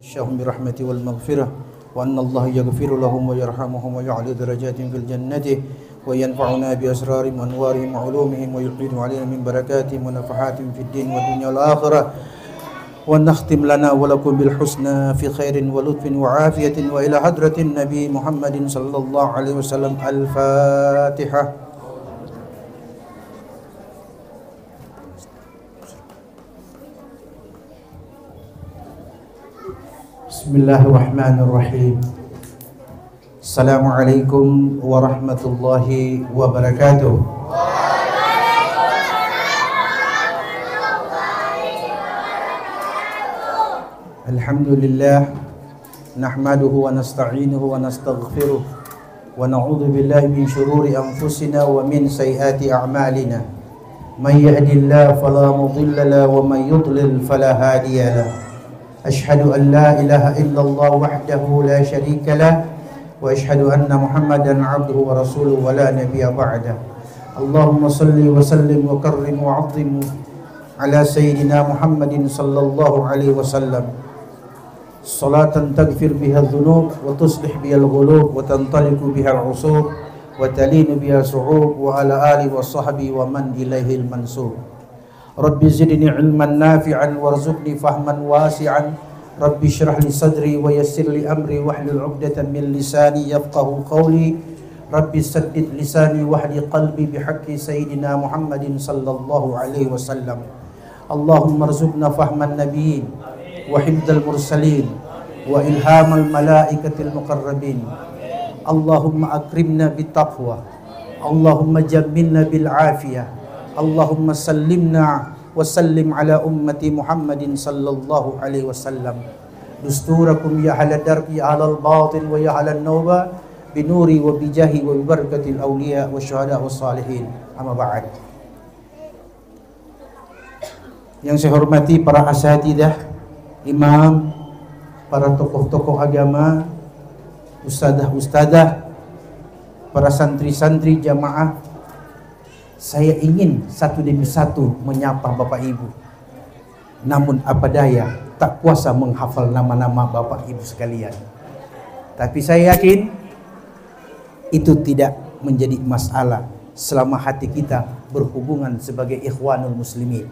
شهم برحمة والمغفرة وأن الله يغفر لهم ويرحمهم ويعلي درجاتهم في الجنة وينفعنا بأسرار وأنوارهم وعلومهم ويقيد علينا من بركاتهم ونفحاتهم في الدين والدنيا والآخرة ونختم لنا ولكم بالحسنى في خير ولطف وعافية وإلى حضرة النبي محمد صلى الله عليه وسلم. الفاتحة. Bismillahirrahmanirrahim. Assalamualaikum warahmatullahi wabarakatuh. Alhamdulillah, nahmaduhu wa nasta'inuhu wa nastaghfiruh wa na'udzu billahi min shururi anfusina wa min sayyiati a'malina. May yahdihillahu fala mudilla lahu wa may yudlil fala hadiya lahu. Ashhadu an la ilaha illallah wahdahu la syarika lah wa ashhadu anna Muhammadan abduhu wa rasuluhu wa la nabiyya ba'dah. Allahumma salli wa sallim wa karrim wa 'azzim ala sayyidina Muhammadin sallallahu alaihi wasallam. Salatan taghfir biha dhunub wa tuslih biha al-ghulub wa tantaliqu biha al-usub wa talinu biha su'ub wa ala alihi wa sahbihi wa man ilaihi al-mansub. Rabbi zidni ilman nafi'an warzuqni fahman wasi'an. Rabbi syrah li sadri wa yassir li amri wahlul 'uqdatam min lisani yafqahu qawli. Rabbi saddid lisani wahdi qalbi bihaqqi sayyidina Muhammadin sallallahu alaihi wasallam. Allahumma arzuqna fahman nabiyyin wa hifdzal mursalin wa ilhamal malaikatil muqarrabin. Allahumma akrimna bittaqwa. Allahumma jammilna bil afiyah. Allahumma sallimna wa sallim ala ummati Muhammadin sallallahu alaihi wasallam. Dusturakum ya ala darbi ala al-batin wa ya ala an-nawba binuri wa bijahi wa bibarakatil awliya wa syuhada wa salihin. Amma ba'd. Yang saya hormati para asatidah, imam, para tokoh-tokoh agama, ustadzah-ustadzah, para santri-santri jamaah, saya ingin satu demi satu menyapa Bapak Ibu. Namun apa daya, tak kuasa menghafal nama-nama Bapak Ibu sekalian. Tapi saya yakin itu tidak menjadi masalah selama hati kita berhubungan sebagai ikhwanul muslimin.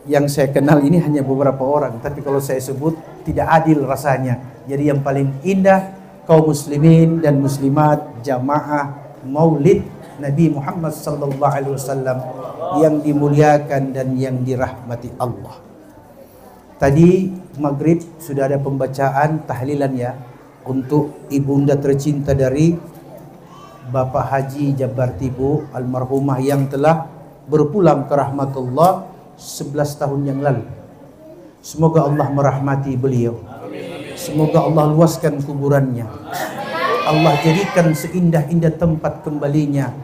Yang saya kenal ini hanya beberapa orang, tapi kalau saya sebut tidak adil rasanya. Jadi yang paling indah kaum muslimin dan muslimat jamaah Maulid Nabi Muhammad sallallahu alaihi wasallam yang dimuliakan dan yang dirahmati Allah. Tadi maghrib sudah ada pembacaan tahlilan ya untuk ibunda tercinta dari Bapak Haji Jabar Tibo almarhumah yang telah berpulang ke rahmatullah 11 tahun yang lalu. Semoga Allah merahmati beliau. Semoga Allah luaskan kuburannya. Allah jadikan seindah-indah tempat kembalinya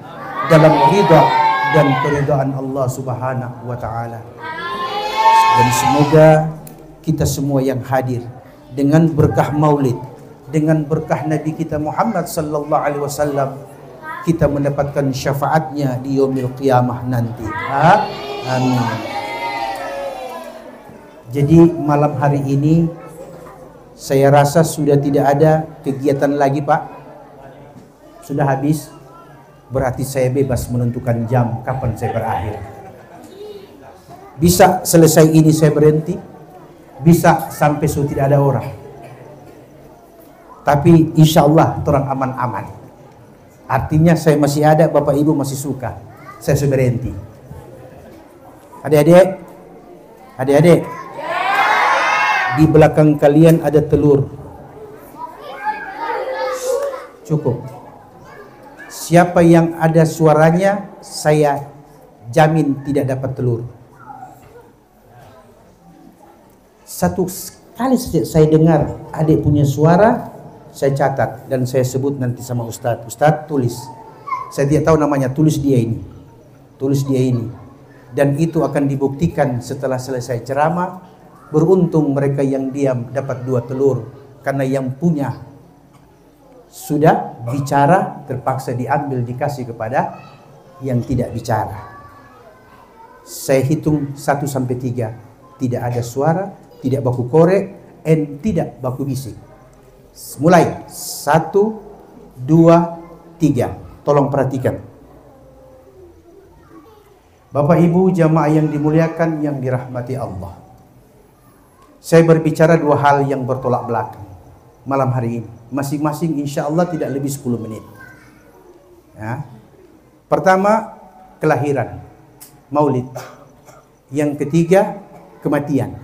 dalam ridha dan keridhaan Allah Subhanahu wa taala. Dan semoga kita semua yang hadir dengan berkah Maulid, dengan berkah Nabi kita Muhammad sallallahu alaihi wasallam, kita mendapatkan syafaatnya di yaumil qiyamah nanti. Amin. Jadi malam hari ini saya rasa sudah tidak ada kegiatan lagi Pak. Sudah habis. Berarti saya bebas menentukan jam kapan saya berakhir. Bisa selesai ini saya berhenti. Bisa sampai sudah tidak ada orang. Tapi insya Allah terang aman-aman. Artinya saya masih ada, Bapak Ibu masih suka. Saya sudah berhenti. Adik-adik. Di belakang kalian ada telur. Cukup. Siapa yang ada suaranya, saya jamin tidak dapat telur. Satu kali saya dengar adik punya suara, saya catat dan saya sebut nanti sama Ustadz. Ustadz tulis. Saya tidak tahu namanya, tulis dia ini. Tulis dia ini. Dan itu akan dibuktikan setelah selesai ceramah. Beruntung mereka yang diam dapat 2 telur. Karena yang punya sudah bicara terpaksa diambil dikasih kepada yang tidak bicara. Saya hitung 1 sampai 3. Tidak ada suara, tidak baku korek, and tidak baku bisik. Mulai 1, 2, 3. Tolong perhatikan. Bapak Ibu jamaah yang dimuliakan, yang dirahmati Allah. Saya berbicara dua hal yang bertolak belakang malam hari ini. Masing-masing insya Allah tidak lebih 10 menit. Ya. Pertama, kelahiran, maulid. Yang ketiga, kematian.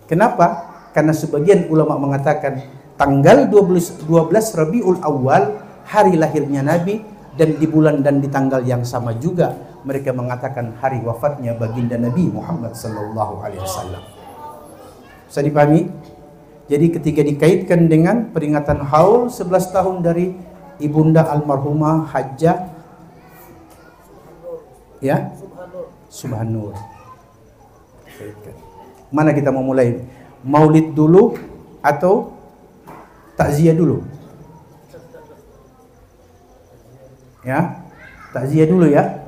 Kenapa? Karena sebagian ulama mengatakan tanggal 12 Rabiul Awal hari lahirnya Nabi, dan di bulan dan di tanggal yang sama juga mereka mengatakan hari wafatnya baginda Nabi Muhammad sallallahu alaihi wasallam. Bisa dipahami? Jadi ketika dikaitkan dengan peringatan haul 11 tahun dari ibunda almarhumah Hajjah ya Subhanur. Mana kita mau mulai? Maulid dulu atau takziah dulu? Ya, takziah dulu ya.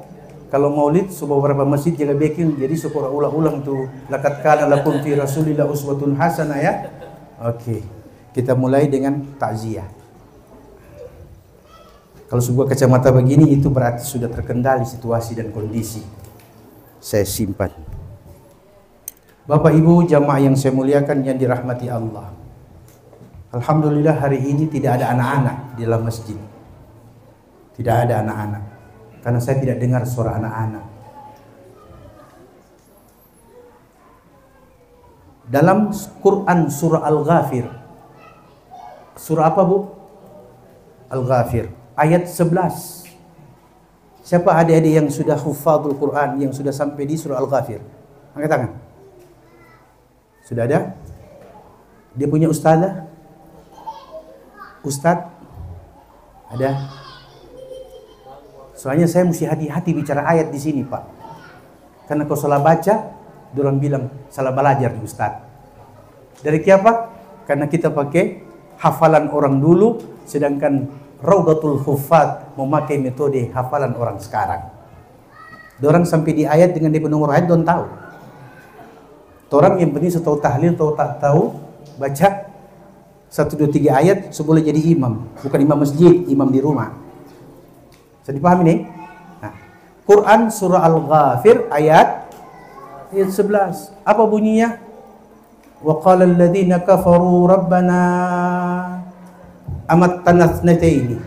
Kalau maulid beberapa masjid jaga bikin, jadi syukur ulang-ulang tuh laqad kana lakum fi rasulillah uswatun hasanah ya. Oke. Kita mulai dengan takziah. Kalau sebuah kacamata begini itu berarti sudah terkendali situasi dan kondisi. Saya simpan. Bapak Ibu jamaah yang saya muliakan, yang dirahmati Allah. Alhamdulillah hari ini tidak ada anak-anak di dalam masjid. Tidak ada anak-anak. Karena saya tidak dengar suara anak-anak. Dalam Quran surah Al-Ghafir. Surah apa Bu? Al-Ghafir. Ayat 11. Siapa adik-adik yang sudah hufadul Quran, yang sudah sampai di surah Al-Ghafir? Angkat tangan. Sudah ada? Dia punya ustazah? Ustadz? Ada? Soalnya saya mesti hati-hati bicara ayat di sini, Pak. Karena kalau salah baca, dorang bilang salah belajar di Ustadz. Dari siapa? Karena kita pakai hafalan orang dulu, sedangkan Raudatul Huffaz memakai metode hafalan orang sekarang. Dorang sampai di ayat dengan dia nomor ayat don't tahu. Orang yang penting setahu tahlil atau tak tahu baca 1, 2, 3 ayat sebelum jadi imam, bukan imam masjid, imam di rumah. Bisa dipahami nih? Nah, Quran surah Al-Ghafir ayat 11. Apa bunyinya? Wa qala alladziina kafaru rabbana amattana thnataini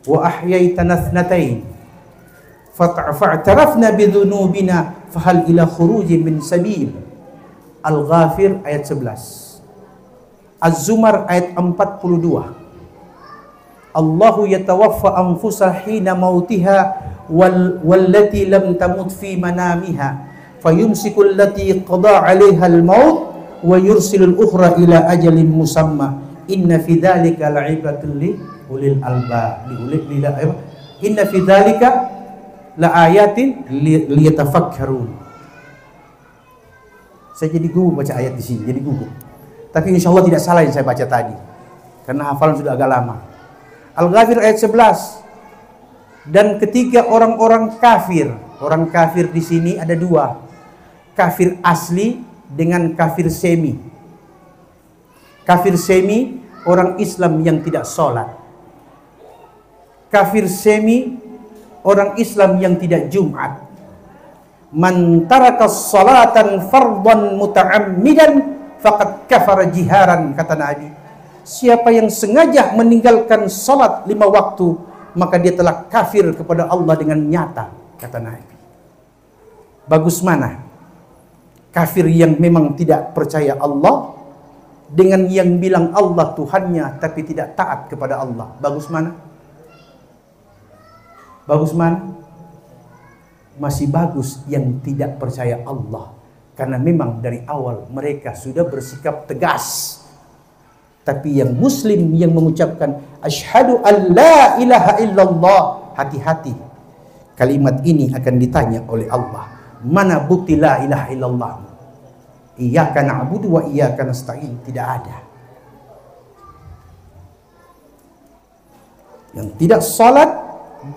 wa ahyaitana thnataini fa'tarafna bidhunubina fahal ila khurujin min sabil. Al-Ghafir ayat 11. Az-Zumar ayat 42. Allahu yatawaffa anfusa hina mautiha wallati lam tamut fi manamiha fayumsiku allati qada 'alaiha al-maut wa yursilul ukhra ila ajalin musamma inna fi dzalika la'ibratan li ulil albab inna fi dzalika laayatin liyatafakkarun. Saya jadi gugup baca ayat di sini, jadi gugup. Tapi insya Allah tidak salah yang saya baca tadi, karena hafalan sudah agak lama. Al-Ghafir ayat 11. Dan ketiga orang-orang kafir. Orang kafir di sini ada dua. Kafir asli dengan kafir semi. Kafir semi orang Islam yang tidak sholat. Kafir semi orang Islam yang tidak Jumat. Man taraka sholatan fardhan muta'ammidan faqad kafara jiharan, kata Nabi. Siapa yang sengaja meninggalkan salat 5 waktu, maka dia telah kafir kepada Allah dengan nyata, kata Nabi. Bagus mana? Kafir yang memang tidak percaya Allah dengan yang bilang Allah Tuhannya tapi tidak taat kepada Allah. Bagus mana? Bagus mana? Masih bagus yang tidak percaya Allah, karena memang dari awal mereka sudah bersikap tegas. Tapi yang muslim yang mengucapkan asyhadu an la ilaha illallah, hati-hati. Kalimat ini akan ditanya oleh Allah. Mana bukti la ilaha illallah? Iyyaka na'budu wa iyyaka nasta'in. Tidak ada. Yang tidak salat,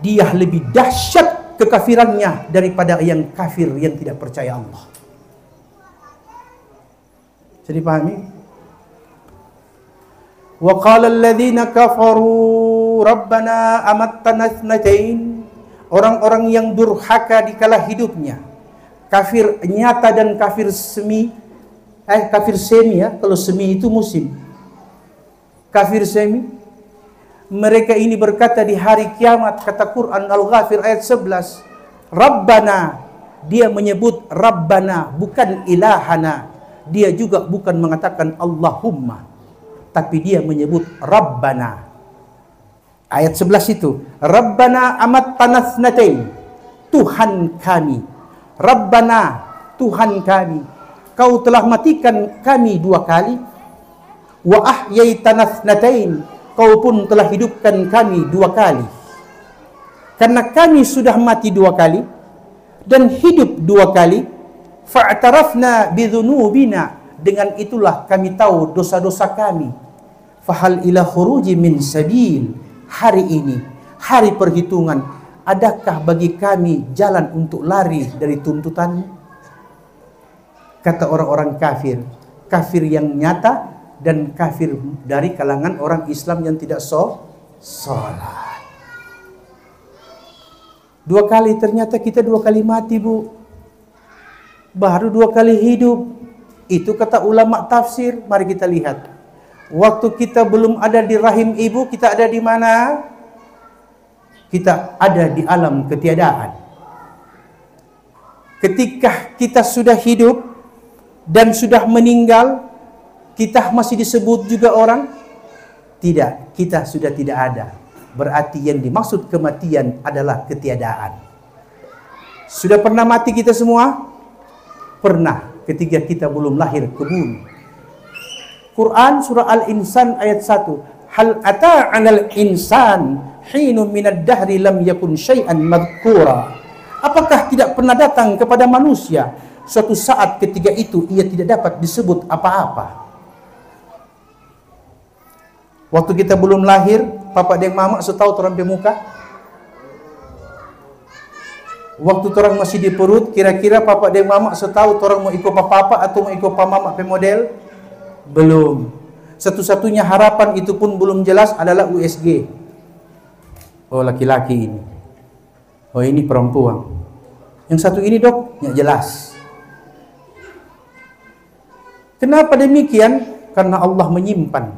dia lebih dahsyat kekafirannya daripada yang kafir yang tidak percaya Allah. Bisa dipahami? Wa qala alladziina kafaru rabbana amattana tsnatain. Orang-orang yang durhaka di kala hidupnya, kafir nyata dan kafir semi, kafir semi ya, kalau semi itu musim. Kafir semi, mereka ini berkata di hari kiamat, kata Quran Al-Ghafir ayat 11, Rabbana, dia menyebut Rabbana, bukan ilahana. Dia juga bukan mengatakan Allahumma, tapi dia menyebut Rabbana. Ayat 11 itu, Rabbana amattana tsnatain, Tuhan kami. Rabbana, Tuhan kami, kau telah matikan kami 2 kali. Wa ahyaitana tsnatain, kau pun telah hidupkan kami 2 kali. Karena kami sudah mati 2 kali dan hidup 2 kali, fa'tarafna bidzunubina, dengan itulah kami tahu dosa-dosa kami. Fahal ila khuruji min sabil, hari ini, hari perhitungan, adakah bagi kami jalan untuk lari dari tuntutanmu? Kata orang-orang kafir, kafir yang nyata dan kafir dari kalangan orang Islam yang tidak sholat. 2 kali, ternyata kita 2 kali mati, Bu. Baru 2 kali hidup. Itu kata ulama tafsir. Mari kita lihat. Waktu kita belum ada di rahim ibu, kita ada di mana? Kita ada di alam ketiadaan. Ketika kita sudah hidup dan sudah meninggal, kita masih disebut juga orang? Tidak, kita sudah tidak ada. Berarti yang dimaksud kematian adalah ketiadaan. Sudah pernah mati kita semua? Pernah, ketika kita belum lahir ke bumi. Quran surah Al-Insan ayat 1. Hal ata 'alal insan hinun minad dahri lam yakun syai'an madhkura. Apakah tidak pernah datang kepada manusia suatu saat ketika itu ia tidak dapat disebut apa-apa? Waktu kita belum lahir, papa dan mama setahu orang di muka. Waktu orang masih di perut, kira-kira papa dan mama setahu orang mau ikut papa atau mau ikut mama model? Belum. Satu-satunya harapan itu pun belum jelas adalah USG. Oh, laki-laki ini. Oh, ini perempuan. Yang satu ini, Dok, nggak jelas. Kenapa demikian? Karena Allah menyimpan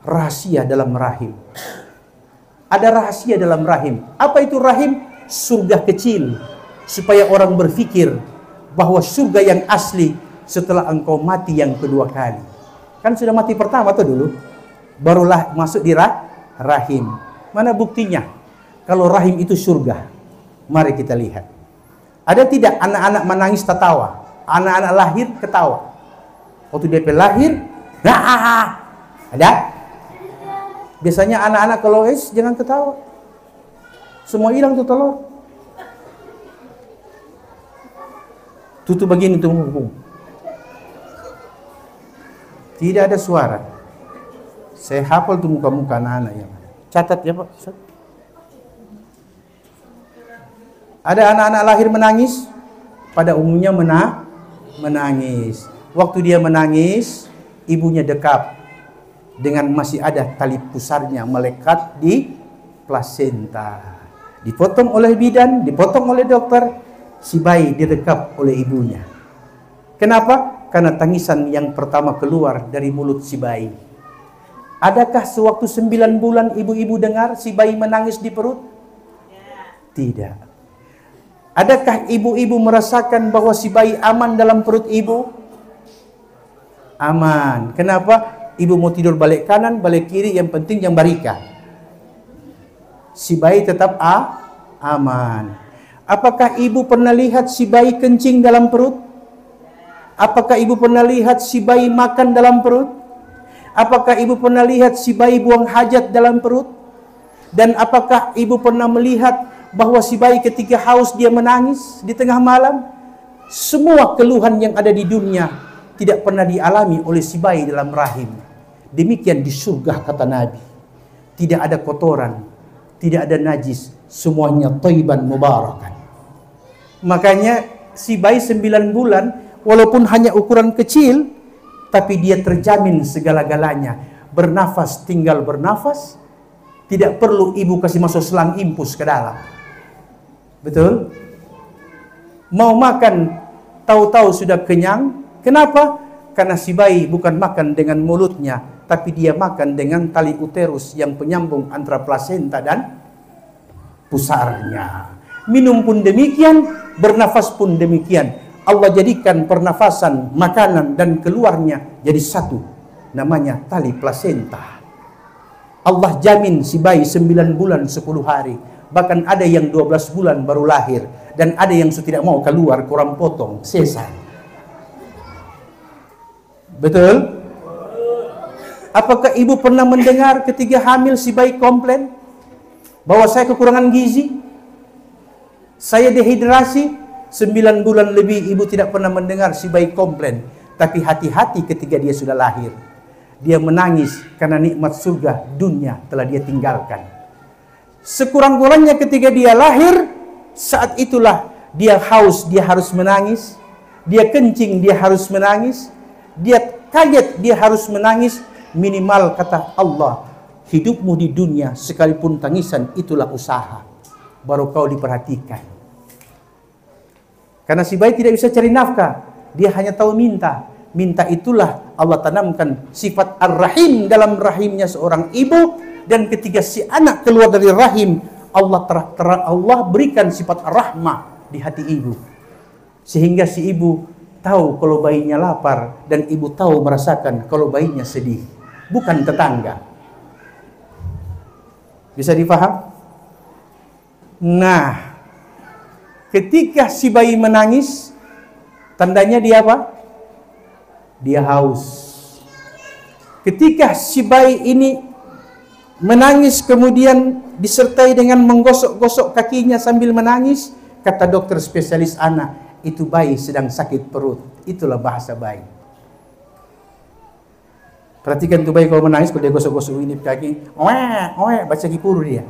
rahasia dalam rahim. Ada rahasia dalam rahim. Apa itu rahim? Surga kecil. Supaya orang berpikir bahwa surga yang asli setelah engkau mati yang kedua kali. Kan sudah mati pertama tuh dulu, barulah masuk di rahim. Mana buktinya kalau rahim itu surga? Mari kita lihat. Ada tidak anak-anak menangis tertawa? Anak-anak lahir ketawa. Waktu dia lahir, ada? Biasanya anak-anak kalau jangan ketawa. Semua hilang tuh telur. Tutup begini tuh. Tidak ada suara. Saya hafal tuh muka-muka anak-anak yang ada. Catat ya Pak. Ada anak-anak lahir menangis, pada umumnya menangis. Waktu dia menangis, ibunya dekap dengan masih ada tali pusarnya melekat di plasenta. Dipotong oleh bidan, dipotong oleh dokter, si bayi direkap oleh ibunya. Kenapa? Karena tangisan yang pertama keluar dari mulut si bayi. Adakah sewaktu 9 bulan ibu-ibu dengar si bayi menangis di perut? Tidak. Adakah ibu-ibu merasakan bahwa si bayi aman dalam perut ibu? Aman. Kenapa? Ibu mau tidur balik kanan, balik kiri, yang penting yang barika. Si bayi tetap aman. Apakah ibu pernah lihat si bayi kencing dalam perut? Apakah ibu pernah lihat si bayi makan dalam perut? Apakah ibu pernah lihat si bayi buang hajat dalam perut? Dan apakah ibu pernah melihat bahwa si bayi ketika haus dia menangis di tengah malam? Semua keluhan yang ada di dunia tidak pernah dialami oleh si bayi dalam rahim. Demikian di surga kata Nabi. Tidak ada kotoran, tidak ada najis, semuanya thayyiban mubarakan. Makanya si bayi 9 bulan walaupun hanya ukuran kecil, tapi dia terjamin segala-galanya. Bernafas tinggal bernafas, tidak perlu ibu kasih masuk selang impus ke dalam. Betul? Mau makan, tahu-tahu sudah kenyang. Kenapa? Karena si bayi bukan makan dengan mulutnya, tapi dia makan dengan tali uterus yang penyambung antara plasenta dan pusarnya. Minum pun demikian, bernafas pun demikian. Allah jadikan pernafasan, makanan dan keluarnya jadi satu. Namanya tali plasenta. Allah jamin si bayi 9 bulan 10 hari. Bahkan ada yang 12 bulan baru lahir. Dan ada yang tidak mau keluar, kurang potong, sesar. Betul? Apakah ibu pernah mendengar ketika hamil si bayi komplain bahwa saya kekurangan gizi, saya dehidrasi? 9 bulan lebih ibu tidak pernah mendengar si bayi komplain. Tapi hati-hati ketika dia sudah lahir. Dia menangis karena nikmat surga dunia telah dia tinggalkan. Sekurang-kurangnya ketika dia lahir, saat itulah dia haus, dia harus menangis. Dia kencing, dia harus menangis. Dia kaget, dia harus menangis. Minimal kata Allah, hidupmu di dunia sekalipun tangisan itulah usaha. Baru kau diperhatikan. Karena si bayi tidak bisa cari nafkah, dia hanya tahu minta. Minta itulah Allah tanamkan sifat ar-rahim dalam rahimnya seorang ibu. Dan ketika si anak keluar dari rahim, Allah berikan sifat rahmah di hati ibu. Sehingga si ibu tahu kalau bayinya lapar, dan ibu tahu merasakan kalau bayinya sedih. Bukan tetangga. Bisa dipaham? Nah, ketika si bayi menangis, tandanya dia apa? Dia haus. Ketika si bayi ini menangis kemudian disertai dengan menggosok-gosok kakinya sambil menangis, kata dokter spesialis anak, itu bayi sedang sakit perut. Itulah bahasa bayi. Perhatikan tuh bayi kalau menangis, kalau dia gosok-gosok ini kaki, baca kipuru dia.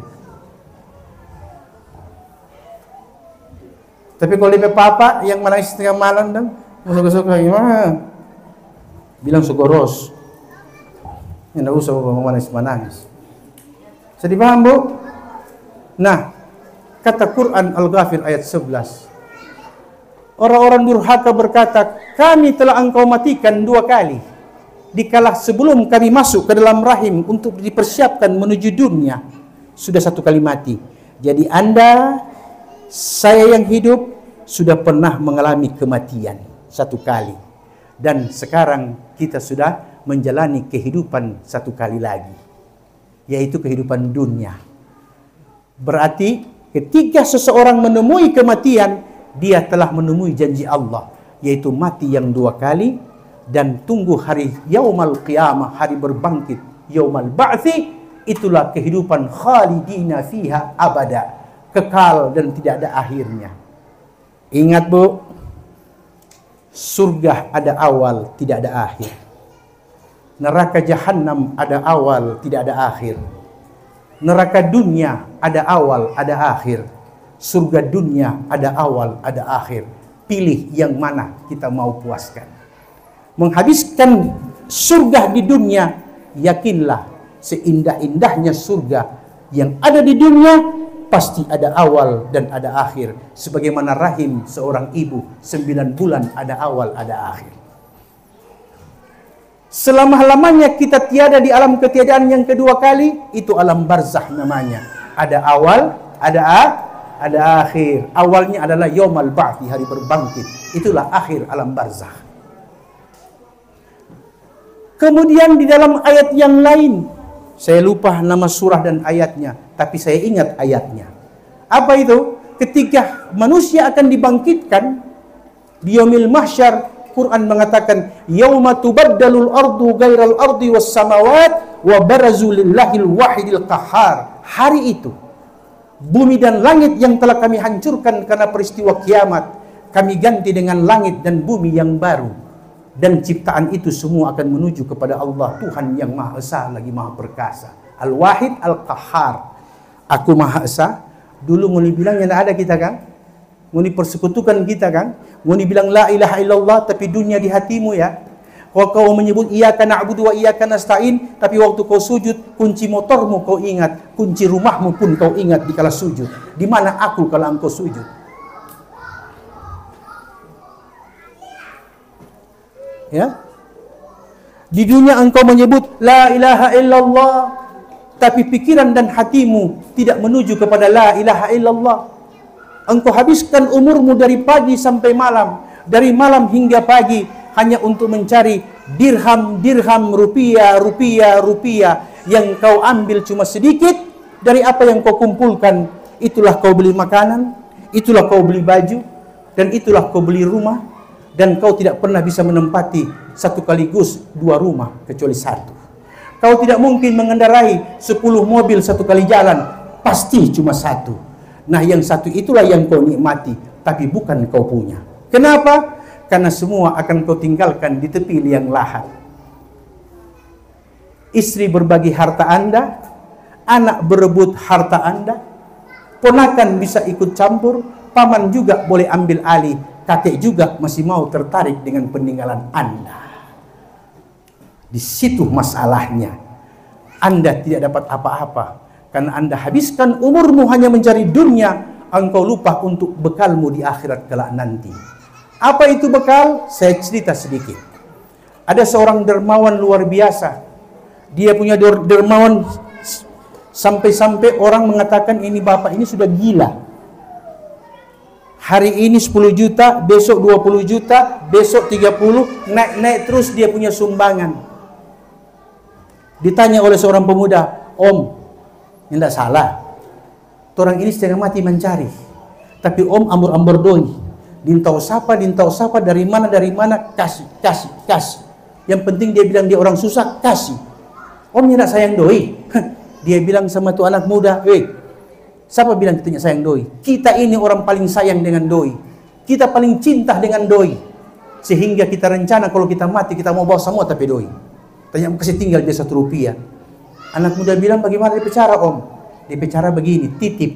Tapi kalau dia papa yang menangis setengah malam dong, gosok-gosok kaki, bilang sugoros. Tidak usah menangis. Bisa dipaham, Bu? Nah, kata Quran Al-Ghafir ayat 11. Orang-orang durhaka berkata, kami telah engkau matikan 2 kali. Dikala sebelum kami masuk ke dalam rahim untuk dipersiapkan menuju dunia, sudah 1 kali mati. Jadi Anda, saya yang hidup, sudah pernah mengalami kematian 1 kali. Dan sekarang kita sudah menjalani kehidupan 1 kali lagi, yaitu kehidupan dunia. Berarti ketika seseorang menemui kematian, dia telah menemui janji Allah, yaitu mati yang 2 kali dan tunggu hari yaumal qiyamah, hari berbangkit, yaumal ba'thi. Itulah kehidupan khalidina fiha abada, kekal dan tidak ada akhirnya. Ingat, Bu, surga ada awal, tidak ada akhir. Neraka jahanam ada awal, tidak ada akhir. Neraka dunia ada awal, ada akhir. Surga dunia ada awal, ada akhir. Pilih yang mana kita mau puaskan. Menghabiskan surga di dunia, yakinlah seindah-indahnya surga yang ada di dunia pasti ada awal dan ada akhir. Sebagaimana rahim seorang ibu 9 bulan ada awal, ada akhir. Selama-lamanya kita tiada di alam ketiadaan yang kedua kali, itu alam barzakh namanya. Ada awal, ada akhir. Awalnya adalah yaumal ba'thi, hari berbangkit. Itulah akhir alam barzakh. Kemudian di dalam ayat yang lain, saya lupa nama surah dan ayatnya, tapi saya ingat ayatnya. Apa itu? Ketika manusia akan dibangkitkan di yaumil mahsyar, Quran mengatakan yauma tubaddalul ardu ghairal ardi was samawat wa barazu lillahil wahidil qahhar. Hari itu bumi dan langit yang telah kami hancurkan karena peristiwa kiamat, kami ganti dengan langit dan bumi yang baru. Dan ciptaan itu semua akan menuju kepada Allah, Tuhan yang Maha Esa lagi Maha Perkasa. Al-Wahid Al-Qahhar. Aku Maha Esa. Dulu nguni bilang yang ada kita kan, nguni persekutukan kita kan, nguni bilang la ilaha illallah tapi dunia di hatimu ya. Kalau kau menyebut iyyaka na'budu wa iyyaka nasta'in, tapi waktu kau sujud, kunci motormu kau ingat, kunci rumahmu pun kau ingat dikala sujud. Di mana aku kalau engkau sujud? Ya? Di dunia engkau menyebut la ilaha illallah, tapi pikiran dan hatimu tidak menuju kepada la ilaha illallah. Engkau habiskan umurmu dari pagi sampai malam, dari malam hingga pagi, hanya untuk mencari dirham, rupiah yang kau ambil cuma sedikit dari apa yang kau kumpulkan. Itulah kau beli makanan, itulah kau beli baju, dan itulah kau beli rumah, dan kau tidak pernah bisa menempati satu kaligus 2 rumah kecuali 1. Kau tidak mungkin mengendarai 10 mobil satu kali jalan, pasti cuma 1. Nah, yang 1 itulah yang kau nikmati, tapi bukan kau punya. Kenapa? Karena semua akan kau tinggalkan di tepi liang lahat. Istri berbagi harta Anda, anak berebut harta Anda, ponakan bisa ikut campur, paman juga boleh ambil alih, kakek juga masih mau tertarik dengan peninggalan Anda. Di situ masalahnya. Anda tidak dapat apa-apa karena Anda habiskan umurmu hanya mencari dunia, engkau lupa untuk bekalmu di akhirat kelak nanti. Apa itu bekal? Saya cerita sedikit. Ada seorang dermawan luar biasa. Dia punya dermawan sampai-sampai orang mengatakan ini bapak ini sudah gila. Hari ini 10 juta, besok 20 juta, besok 30, naik-naik terus dia punya sumbangan. Ditanya oleh seorang pemuda, "Om, ini tidak salah. Orang ini setengah mati mencari. Tapi Om ambur-ambur doi. Dintau sapa dari mana kasih. Yang penting dia bilang dia orang susah, kasih. Om tidak sayang doi." Dia bilang sama tuh anak muda, siapa bilang kita sayang doi? Kita ini orang paling sayang dengan doi. Kita paling cinta dengan doi. Sehingga kita rencana kalau kita mati kita mau bawa semua tapi doi. Tanya kasih tinggal dia 1 rupiah. Anak muda bilang bagaimana dia bicara Om? Dia bicara begini, titip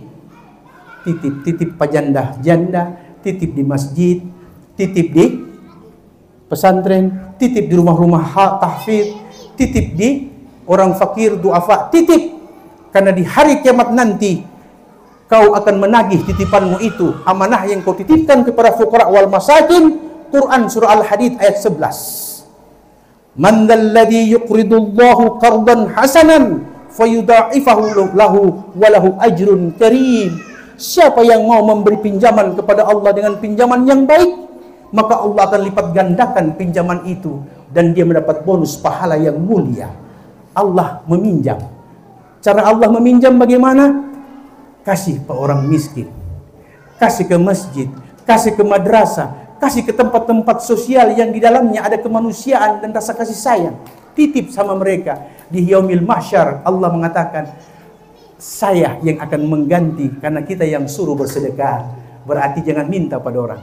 pajanda janda. Titip di masjid, titip di pesantren, titip di rumah-rumah tahfidz, titip di orang fakir, duafa, titip. Karena di hari kiamat nanti kau akan menagih titipanmu itu, amanah yang kau titipkan kepada fuqara wal masakin. Quran surah Al-Hadid ayat 11. Man dzalladzi yuqridullahu qardan hasanan fayudha'ifahu lahu wa lahu ajrun karim. Siapa yang mau memberi pinjaman kepada Allah dengan pinjaman yang baik, maka Allah akan lipat gandakan pinjaman itu dan dia mendapat bonus pahala yang mulia. Allah meminjam. Cara Allah meminjam bagaimana? Kasih ke orang miskin, kasih ke masjid, kasih ke madrasah, kasih ke tempat-tempat sosial yang di dalamnya ada kemanusiaan dan rasa kasih sayang. Titip sama mereka. Di yaumil mahsyar Allah mengatakan, saya yang akan mengganti karena kita yang suruh bersedekah. Berarti jangan minta pada orang,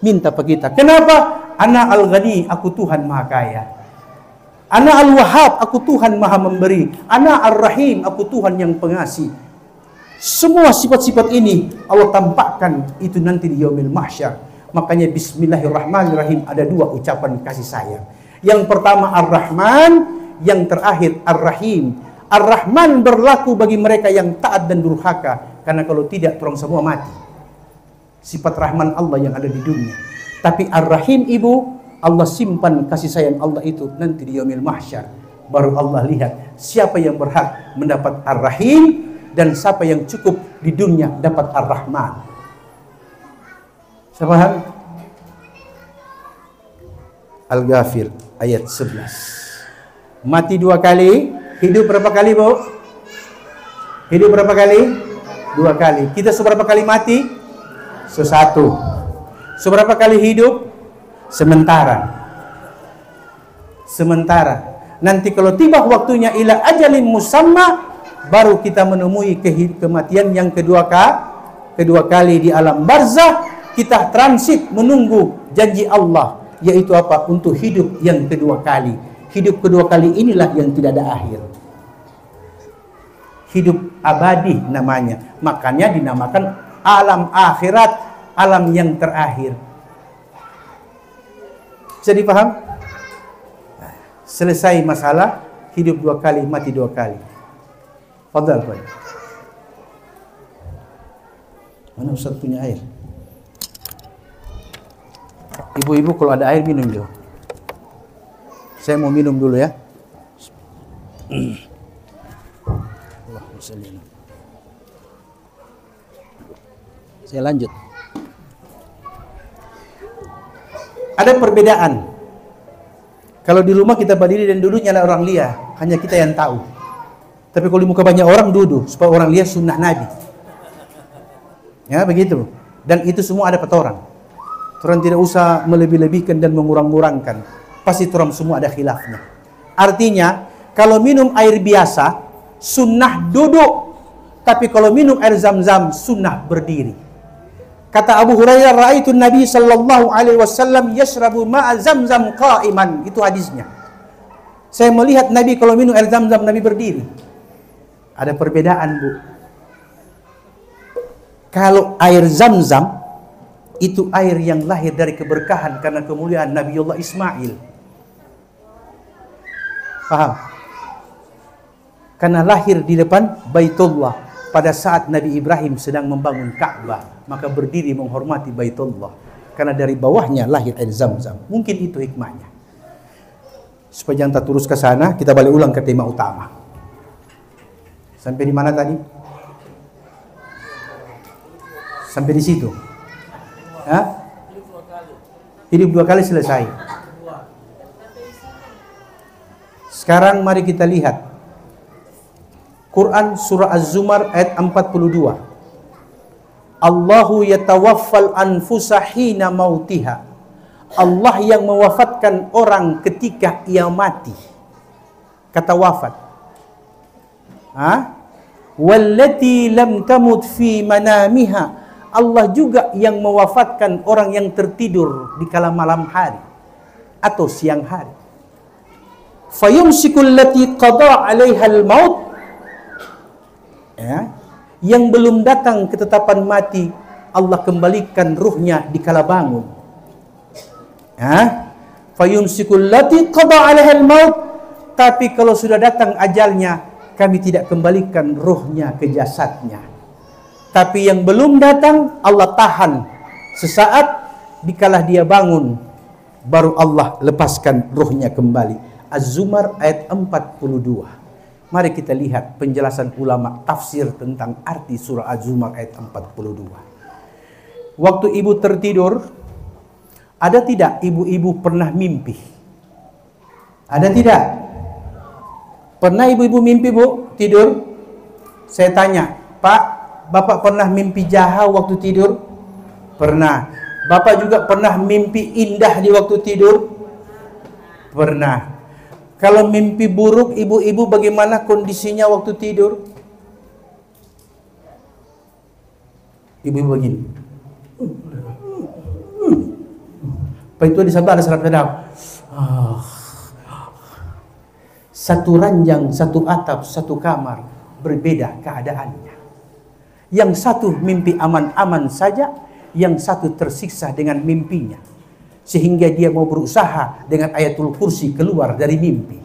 minta pada kita. Kenapa? Ana al-Ghani, aku Tuhan Maha Kaya. Ana al-Wahhab, aku Tuhan Maha Memberi. Ana ar-Rahim, aku Tuhan yang pengasih. Semua sifat-sifat ini Allah tampakkan itu nanti di yaumil mahsyar. Makanya bismillahirrahmanirrahim ada 2 ucapan kasih sayang. Yang pertama Ar-Rahman, yang terakhir Ar-Rahim. Ar-Rahman berlaku bagi mereka yang taat dan durhaka, karena kalau tidak orang semua mati. Sifat Rahman Allah yang ada di dunia. Tapi Ar-Rahim ibu, Allah simpan kasih sayang Allah itu nanti di yaumil mahsyar. Baru Allah lihat siapa yang berhak mendapat Ar-Rahim dan siapa yang cukup di dunia dapat Ar-Rahman. Saya paham? Al-Ghafir ayat 11. Mati 2 kali. Hidup berapa kali, Bu? Hidup berapa kali? 2 kali. Kita seberapa kali mati? 1. Seberapa kali hidup? Sementara. Nanti kalau tiba waktunya ila ajalin musamma, baru kita menemui kematian yang kedua kali di alam barzah. Kita transit menunggu janji Allah, yaitu apa? Untuk hidup yang kedua kali. Hidup kedua kali inilah yang tidak ada akhir. Hidup abadi namanya. Makanya dinamakan alam akhirat, alam yang terakhir. Bisa dipaham? selesai masalah, hidup 2 kali, mati 2 kali. Fadhal, Pak. Mana Ustaz punya air? Ibu-ibu kalau ada air minum dulu. Saya mau minum dulu ya. Allahumma shalli. Saya lanjut. Ada perbedaan. Kalau di rumah kita berdiri dan duduk nyala orang lihat, hanya kita yang tahu. Tapi kalau di muka banyak orang duduk, supaya orang lihat sunnah Nabi. Ya begitu. Dan itu semua ada pada orang. Orang tidak usah melebih-lebihkan dan mengurang-ngurangkan. Pasti orang semua ada khilafnya. Artinya, kalau minum air biasa, sunnah duduk. Tapi kalau minum air zam-zam, sunnah berdiri. Kata Abu Hurairah, "Ra'aitu Nabi sallallahu alaihi wasallam yashrabu ma'a Zamzam qa'iman." Itu hadisnya. Saya melihat Nabi kalau minum air Zamzam, Nabi berdiri. Ada perbedaan, Bu. Kalau air Zamzam itu air yang lahir dari keberkahan karena kemuliaan Nabiullah Ismail. Paham? Karena lahir di depan Baitullah pada saat Nabi Ibrahim sedang membangun Ka'bah, maka berdiri menghormati Baitullah karena dari bawahnya lahir air Zamzam. Mungkin itu hikmahnya. Supaya jangan tak terus ke sana, kita balik ulang ke tema utama. Sampai di mana tadi? Sampai di situ. Hah? Hidup 2 kali selesai. Sekarang mari kita lihat Quran surah Az-Zumar ayat 42. Allahu yatawaffal anfusa hina mautiha. Allah yang mewafatkan orang ketika ia mati. Kata wafat. Wallati lam tamut fi manamiha. Allah juga yang mewafatkan orang yang tertidur di kala malam hari atau siang hari. Fayumsikul lati qada 'alaiha al-maut. Ya, yang belum datang ketetapan mati, Allah kembalikan ruhnya di kala bangun. Ya, fayumsikul lati qada 'alaiha al-maut. Tapi kalau sudah datang ajalnya, kami tidak kembalikan ruhnya ke jasadnya. Tapi yang belum datang, Allah tahan sesaat, dikala dia bangun, baru Allah lepaskan ruhnya kembali. Az-Zumar ayat 42. Mari kita lihat penjelasan ulama tafsir tentang arti surah Az-Zumar ayat 42. Waktu ibu tertidur, ada tidak ibu-ibu pernah mimpi? Ada tidak? Pernah ibu-ibu mimpi, Bu, tidur? Saya tanya, Pak, Bapak pernah mimpi jahat waktu tidur? Pernah. Bapak juga pernah mimpi indah di waktu tidur? Pernah. Kalau mimpi buruk, ibu-ibu bagaimana kondisinya waktu tidur? Ibu-ibu begini. Pak itu di sabar ada serap sedap. Satu ranjang, satu atap, satu kamar, berbeda keadaannya. Yang satu mimpi aman-aman saja, yang satu tersiksa dengan mimpinya. Sehingga dia mau berusaha dengan ayatul kursi keluar dari mimpi.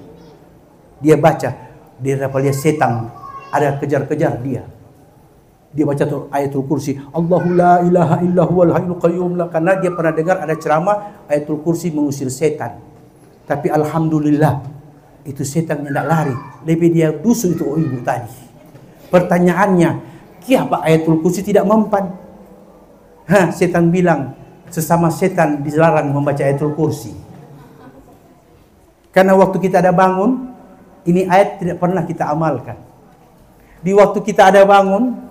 Dia baca, dia dapat lihat setan ada kejar-kejar dia. Dia baca ayatul kursi, Allahu la ilaha illa huwal hayyul qayyum, karena dia pernah dengar ada ceramah ayatul kursi mengusir setan. Tapi alhamdulillah itu setan tidak lari, lebih dia dusu itu ibu tadi. Pertanyaannya, kenapa ayatul kursi tidak mempan? Setan bilang, sesama setan dilarang membaca ayatul kursi. Karena waktu kita ada bangun, ini ayat tidak pernah kita amalkan. Di waktu kita ada bangun,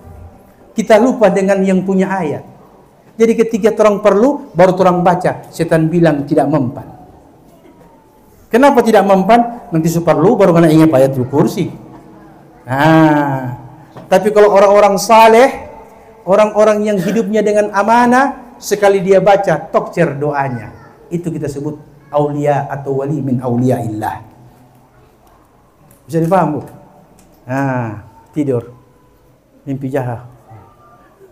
kita lupa dengan yang punya ayat. Jadi ketika orang perlu, baru orang baca. Setan bilang tidak mempan. Kenapa tidak mempan? Nanti perlu baru kena ingat ayatul kursi. Tapi kalau orang-orang saleh, orang-orang yang hidupnya dengan amanah, sekali dia baca, tokcer doanya. Itu kita sebut aulia atau wali min auliaillah. Bisa dipaham, Bu? Tidur. Mimpi jahat.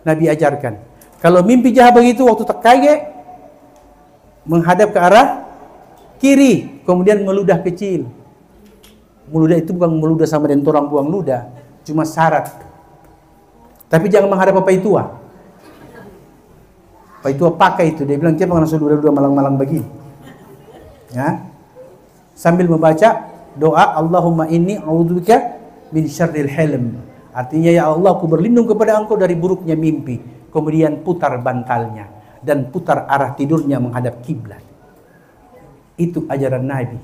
Nabi ajarkan. Kalau mimpi jahat begitu, waktu terkaget, menghadap ke arah kiri, kemudian meludah kecil. Meludah itu bukan meludah sama dengan orang buang ludah, cuma syarat. Tapi jangan menghadap Pak Tua. Pak Tua pakai itu, dia bilang dia pengen ludah-ludah malang-malang begini. Ya. Sambil membaca doa Allahumma inni a'udzubika min syarril hilm. Artinya ya Allah, aku berlindung kepada Engkau dari buruknya mimpi. Kemudian putar bantalnya dan putar arah tidurnya menghadap kiblat. Itu ajaran Nabi.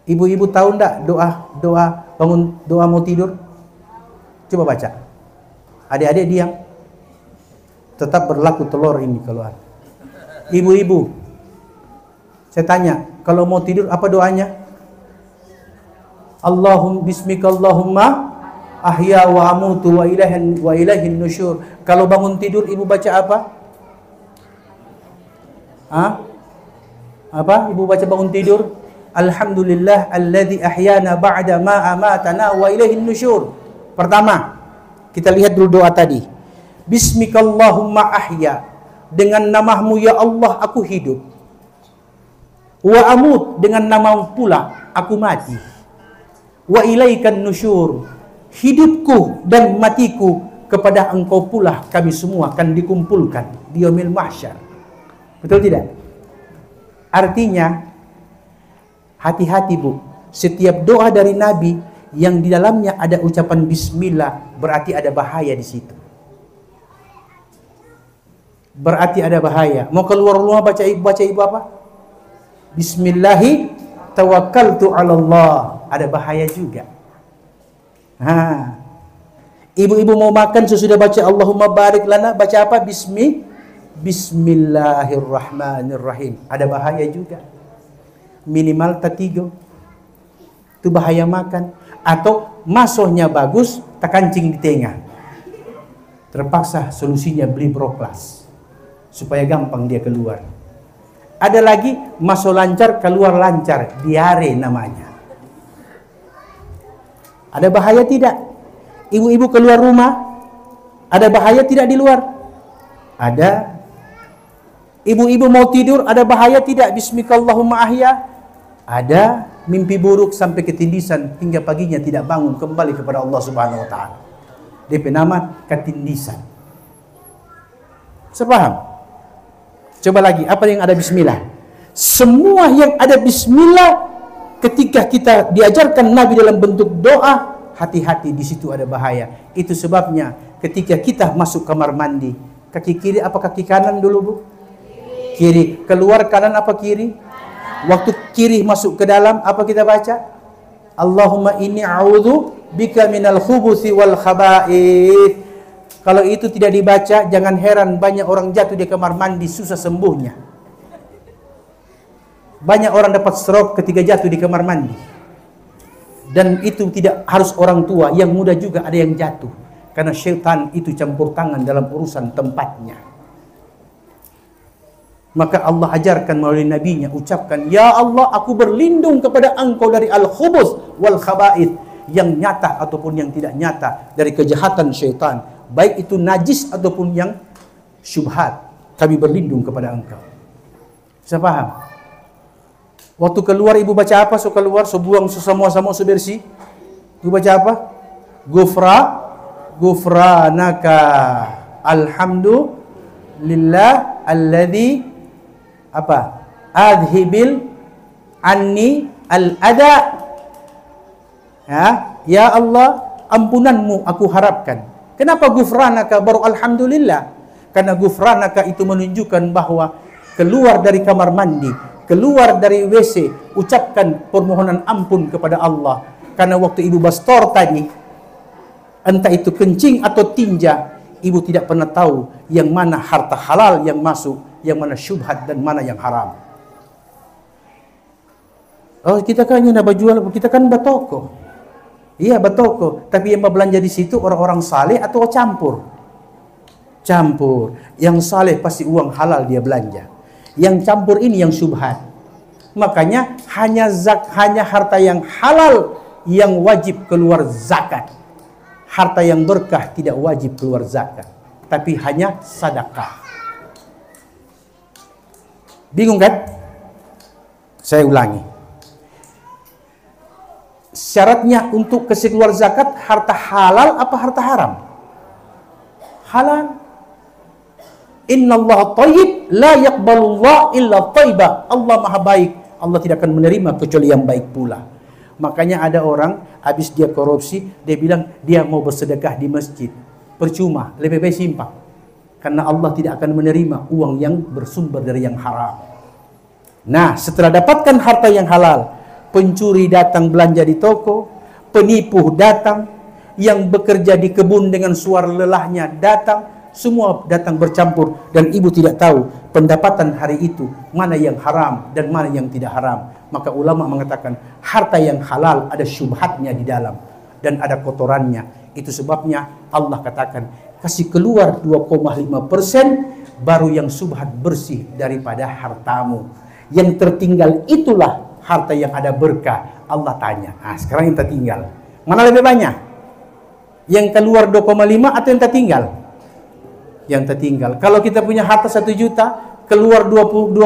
Ibu-ibu tahu enggak doa bangun, doa mau tidur? Coba baca. Adik-adik diam. Tetap berlaku telur ini keluar. Ibu-ibu, saya tanya, kalau mau tidur apa doanya? Bismikallahumma ahya wa amutu wa ilaihin nusyur. Kalau bangun tidur ibu baca apa? Apa? Ibu baca bangun tidur? Alhamdulillah alladzi ahyana ba'da ma amatana wa ilaihin nusyur. Pertama, kita lihat dulu doa tadi. Bismikallahumma ahya. Dengan namamu ya Allah aku hidup. Wa amut, dengan namamu pula aku mati. Wa ilaikan nusyur. Hidupku dan matiku kepada Engkau pula kami semua akan dikumpulkan di yaumil mahsyar. Betul tidak? Artinya, hati-hati Bu, setiap doa dari Nabi yang di dalamnya ada ucapan bismillah berarti ada bahaya di situ. Berarti ada bahaya. Mau keluar rumah baca ibu apa? Bismillahi tawakkaltu 'ala Allah. Ada bahaya juga. Ibu-ibu mau makan sesudah baca Allahumma barik lana, baca apa? Bismillahirrahmanirrahim. Ada bahaya juga. Minimal tatigo. Itu bahaya makan. Atau masohnya bagus, tak kancing di tengah. Terpaksa solusinya beli broklas. Supaya gampang dia keluar. Ada lagi masuk lancar, keluar lancar. Diare namanya. Ada bahaya tidak? Ibu-ibu keluar rumah, ada bahaya tidak di luar? Ada. Ibu-ibu mau tidur, ada bahaya tidak? Bismikallahumma ahya. Ada. Mimpi buruk sampai ketindisan hingga paginya tidak bangun kembali kepada Allah Subhanahu wa taala. DP nama ketindisan. Sepaham? Coba lagi, apa yang ada bismillah? Semua yang ada bismillah ketika kita diajarkan Nabi dalam bentuk doa, hati-hati, di situ ada bahaya. Itu sebabnya ketika kita masuk kamar mandi, kaki kiri apa kaki kanan dulu Bu? Kiri. Keluar kanan apa kiri? Waktu kiri masuk ke dalam, apa kita baca? Allahumma inni a'udzu bika minal khubuthi wal khaba'ith. Kalau itu tidak dibaca, jangan heran banyak orang jatuh di kamar mandi susah sembuhnya. Banyak orang dapat stroke ketika jatuh di kamar mandi. Dan itu tidak harus orang tua, yang muda juga ada yang jatuh. Karena syaitan itu campur tangan dalam urusan tempatnya. Maka Allah ajarkan melalui nabinya, ucapkan, ya Allah, aku berlindung kepada Engkau dari al-khubus wal khaba'ith, yang nyata ataupun yang tidak nyata, dari kejahatan syaitan, baik itu najis ataupun yang syubhat. Kami berlindung kepada Engkau. Bisa paham? Waktu keluar ibu baca apa? So keluar, so buang, so semua-semua, so bersih. Ibu baca apa? Gufranaka alhamdulillah alladzi apa? Adhibil anni al-ada. Ya Allah, ampunanmu aku harapkan. Kenapa gufranaka baru alhamdulillah? Karena gufranaka itu menunjukkan bahwa keluar dari kamar mandi, keluar dari WC, ucapkan permohonan ampun kepada Allah. Karena waktu ibu bastor tadi, entah itu kencing atau tinja, ibu tidak pernah tahu yang mana harta halal yang masuk, yang mana syubhat dan mana yang haram. Oh, kita kan yang jual, kita kan batoko. Iya, batoko. Tapi yang belanja di situ orang-orang saleh atau campur? Campur. Yang saleh pasti uang halal dia belanja. Yang campur ini yang syubhat. Makanya hanya harta yang halal yang wajib keluar zakat. Harta yang berkah tidak wajib keluar zakat, tapi hanya sedekah. Bingung kan? Saya ulangi. syaratnya untuk kasih keluar zakat harta halal apa harta haram? Halal. Innallaha thayyib la yaqbalullah illa thayyiba. Allah Maha baik, Allah tidak akan menerima kecuali yang baik pula. Makanya ada orang habis dia korupsi, dia bilang dia mau bersedekah di masjid. Percuma, lebih baik simpan. Karena Allah tidak akan menerima uang yang bersumber dari yang haram. Nah, setelah dapatkan harta yang halal, pencuri datang belanja di toko, penipu datang, yang bekerja di kebun dengan suara lelahnya datang, semua datang bercampur, dan ibu tidak tahu pendapatan hari itu mana yang haram dan mana yang tidak haram. Maka ulama mengatakan harta yang halal ada syubhatnya di dalam dan ada kotorannya. Itu sebabnya Allah katakan kasih keluar 2,5% baru yang subhat bersih daripada hartamu. Yang tertinggal itulah harta yang ada berkah. Allah tanya, sekarang yang tertinggal mana lebih banyak? Yang keluar 2,5 atau yang tertinggal? Yang tertinggal. Kalau kita punya harta 1 juta, keluar 2,5,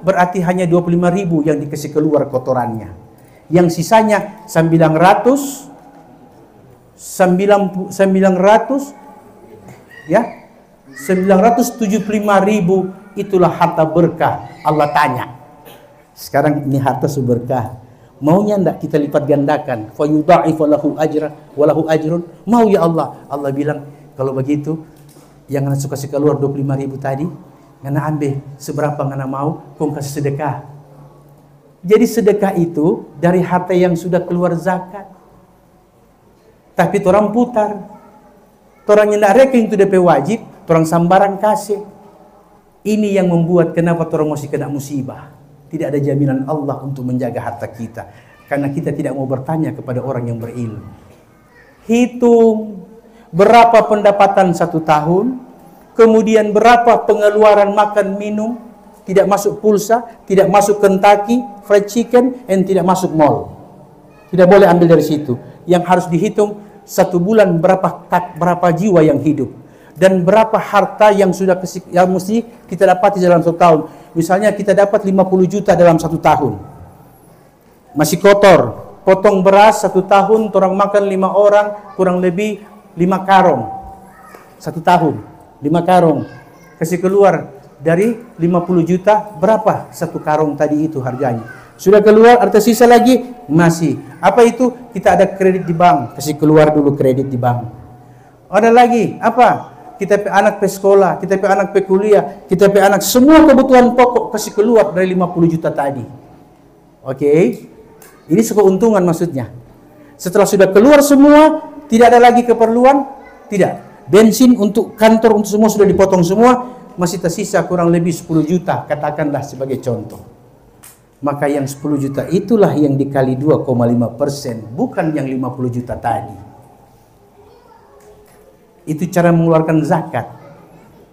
berarti hanya 25.000 yang dikasih keluar kotorannya. Yang sisanya 900 ya, 975.000 itulah harta berkah. Allah tanya, sekarang ini harta seberkah, maunya enggak kita lipat gandakan? Fa yudha'ifu lahu ajra wa lahu ajrun. Mau ya Allah. Allah bilang, kalau begitu yang ngana suka kasih keluar 25.000 tadi, ngana ambil seberapa ngana mau, kau kasih sedekah. Jadi sedekah itu dari harta yang sudah keluar zakat. Tapi orang putar, orang yang tidak rekening itu DP wajib, orang sambaran kasih. Ini yang membuat kenapa orang masih kena musibah. Tidak ada jaminan Allah untuk menjaga harta kita, karena kita tidak mau bertanya kepada orang yang berilmu. Hitung berapa pendapatan 1 tahun, kemudian berapa pengeluaran makan minum, tidak masuk pulsa, tidak masuk Kentucky Fried Chicken, dan tidak masuk mall. Tidak boleh ambil dari situ. Yang harus dihitung 1 bulan berapa jiwa yang hidup, dan berapa harta yang sudah yang mesti kita dapati dalam 1 tahun. Misalnya kita dapat 50 juta dalam 1 tahun, masih kotor. Potong beras 1 tahun, orang makan 5 orang, kurang lebih 5 karung 1 tahun, 5 karung. Kasih keluar dari 50 juta, berapa 1 karung tadi itu harganya? Sudah keluar, ada sisa lagi, masih. Apa itu? Kita ada kredit di bank, kasih keluar dulu kredit di bank. Ada lagi, apa? Kita pe anak pe sekolah, kita pe anak pe kuliah, kita pe anak semua kebutuhan pokok kasih keluar dari 50 juta tadi. Oke? Ini keuntungan maksudnya. Setelah sudah keluar semua, tidak ada lagi keperluan, tidak. Bensin untuk kantor, untuk semua sudah dipotong semua, masih tersisa kurang lebih 10 juta, katakanlah sebagai contoh. Maka yang 10 juta itulah yang dikali 2,5%, bukan yang 50 juta tadi. Itu cara mengeluarkan zakat.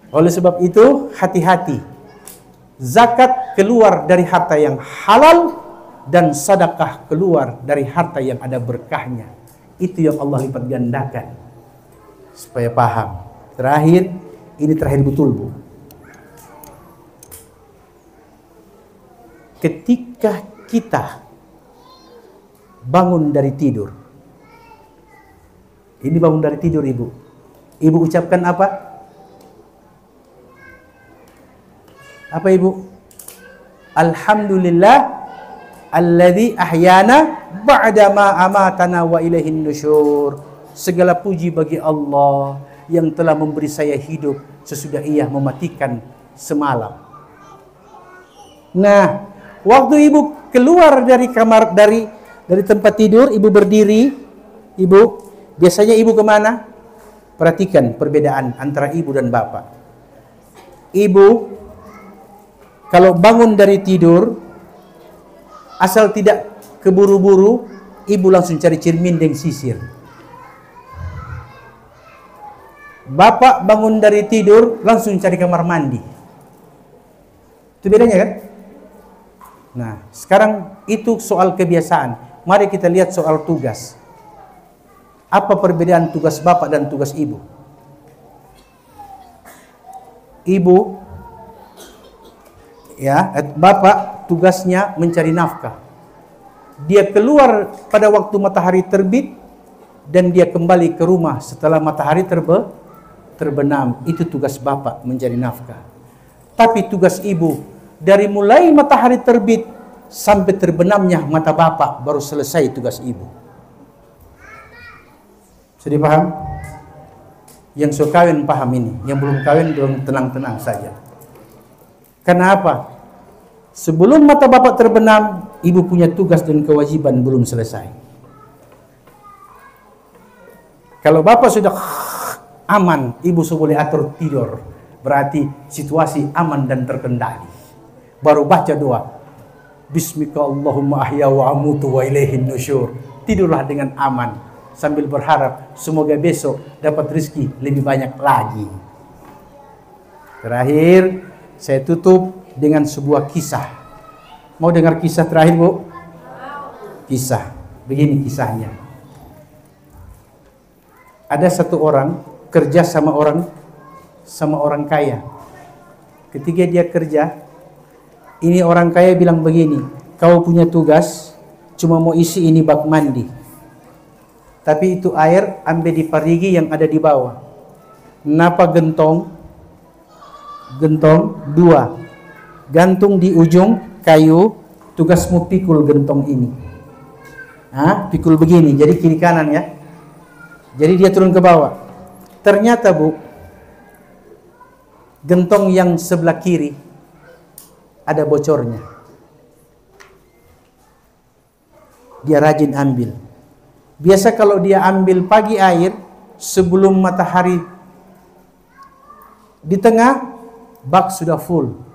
Oleh sebab itu, hati-hati. Zakat keluar dari harta yang halal, dan sedekah keluar dari harta yang ada berkahnya. Itu yang Allah lipat gandakan. Supaya paham. Terakhir, ini terakhir betul, Bu. Ketika kita bangun dari tidur, ini bangun dari tidur, Ibu. Ibu ucapkan apa? Apa, Ibu? Alhamdulillah alladzi ahyana ba'da ma amatana wa ilaihin nusyur. Segala puji bagi Allah yang telah memberi saya hidup sesudah Ia mematikan semalam. Nah, waktu Ibu keluar dari kamar, dari tempat tidur, Ibu berdiri, Ibu, biasanya Ibu kemana? Perhatikan perbedaan antara Ibu dan Bapak. Ibu, kalau bangun dari tidur, asal tidak keburu-buru, Ibu langsung cari cermin dan sisir. Bapak bangun dari tidur, langsung cari kamar mandi. Itu bedanya kan? Nah, sekarang itu soal kebiasaan. Mari kita lihat soal tugas. Apa perbedaan tugas Bapak dan tugas Ibu? Ibu, ya, Bapak tugasnya mencari nafkah. Dia keluar pada waktu matahari terbit dan dia kembali ke rumah setelah matahari terbenam. Itu tugas bapak, mencari nafkah. Tapi tugas ibu, dari mulai matahari terbit sampai terbenamnya mata bapak, baru selesai tugas ibu. Sudah paham? Yang sudah kawin paham ini, yang belum kawin belum tenang-tenang saja. Kenapa? Sebelum mata bapak terbenam, ibu punya tugas dan kewajiban belum selesai. Kalau bapak sudah aman, ibu sudah boleh atur tidur. Berarti situasi aman dan terkendali. Baru baca doa. Bismika Allahumma ahya wa amutu wa ilaihin nusyur. Tidurlah dengan aman. Sambil berharap semoga besok dapat rezeki lebih banyak lagi. Terakhir, saya tutup dengan sebuah kisah. Mau dengar kisah terakhir, Bu? Kisah. Begini kisahnya. Ada satu orang kerja sama orang kaya. Ketika dia kerja, ini orang kaya bilang begini, kau punya tugas cuma mau isi ini bak mandi. Tapi itu air ambil di parigi yang ada di bawah. Napa gentong? Gentong 2. Gantung di ujung kayu, tugasmu pikul gentong ini. Pikul begini, jadi kiri kanan ya. Jadi dia turun ke bawah. Ternyata, Bu, gentong yang sebelah kiri ada bocornya. Dia rajin ambil. Biasa kalau dia ambil pagi air sebelum matahari di tengah, bak sudah full.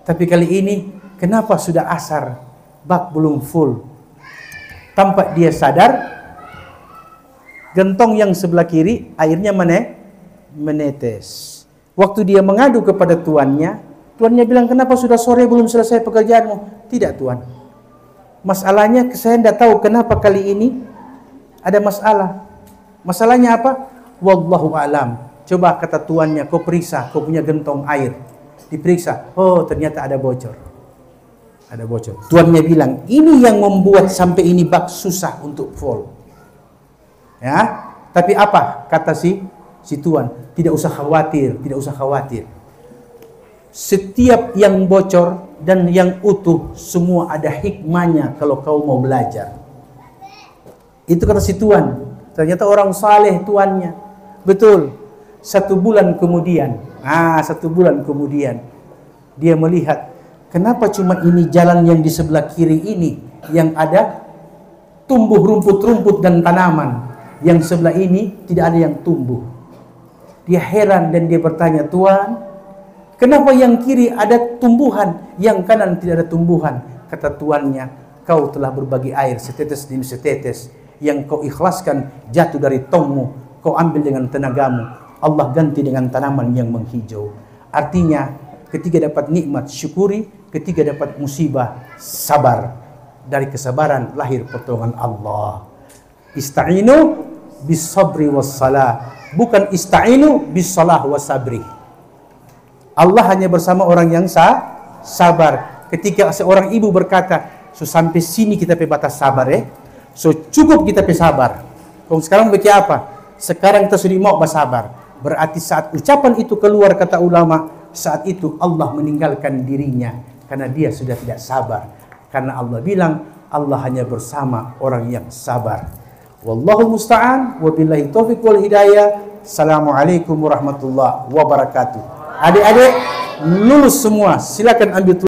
Tapi kali ini kenapa sudah asar, bak belum full. Tanpa dia sadar, gentong yang sebelah kiri airnya menetes. Waktu dia mengadu kepada tuannya bilang, kenapa sudah sore belum selesai pekerjaanmu? Tidak, Tuan. Masalahnya saya tidak tahu kenapa kali ini ada masalah. Masalahnya apa? Wallahu alam. Coba kata tuannya, kau periksa, kau punya gentong air. Diperiksa, oh ternyata ada bocor. Ada bocor. Tuannya bilang, ini yang membuat sampai ini bak susah untuk full. Ya, tapi apa kata si tuan? Tidak usah khawatir, tidak usah khawatir. Setiap yang bocor dan yang utuh semua ada hikmahnya kalau kau mau belajar. Itu kata si tuan. Ternyata orang saleh tuannya. Betul. 1 bulan kemudian, 1 bulan kemudian dia melihat, kenapa cuma ini jalan yang di sebelah kiri ini yang ada tumbuh rumput-rumput dan tanaman, yang sebelah ini tidak ada yang tumbuh. Dia heran dan dia bertanya, Tuan, kenapa yang kiri ada tumbuhan, yang kanan tidak ada tumbuhan? Kata tuannya, kau telah berbagi air setetes demi setetes, yang kau ikhlaskan jatuh dari tongmu, kau ambil dengan tenagamu, Allah ganti dengan tanaman yang menghijau. Artinya, ketika dapat nikmat, syukuri. Ketika dapat musibah, sabar. Dari kesabaran lahir pertolongan Allah. Ista'inu bis sabri was salah. Bukan ista'inu bis salah was sabri. Allah hanya bersama orang yang sabar. Ketika seorang ibu berkata, so sampai sini kita pe batas sabar ya. So cukup kita pe sabar. Kalau sekarang bagi apa? Sekarang kita sudah mau bersabar. Berarti saat ucapan itu keluar, kata ulama, saat itu Allah meninggalkan dirinya. Karena dia sudah tidak sabar. Karena Allah bilang, Allah hanya bersama orang yang sabar. Wallahu musta'an, wabillahi taufiq wal hidayah. Assalamualaikum warahmatullahi wabarakatuh. Adik-adik, lulus semua. Silakan ambil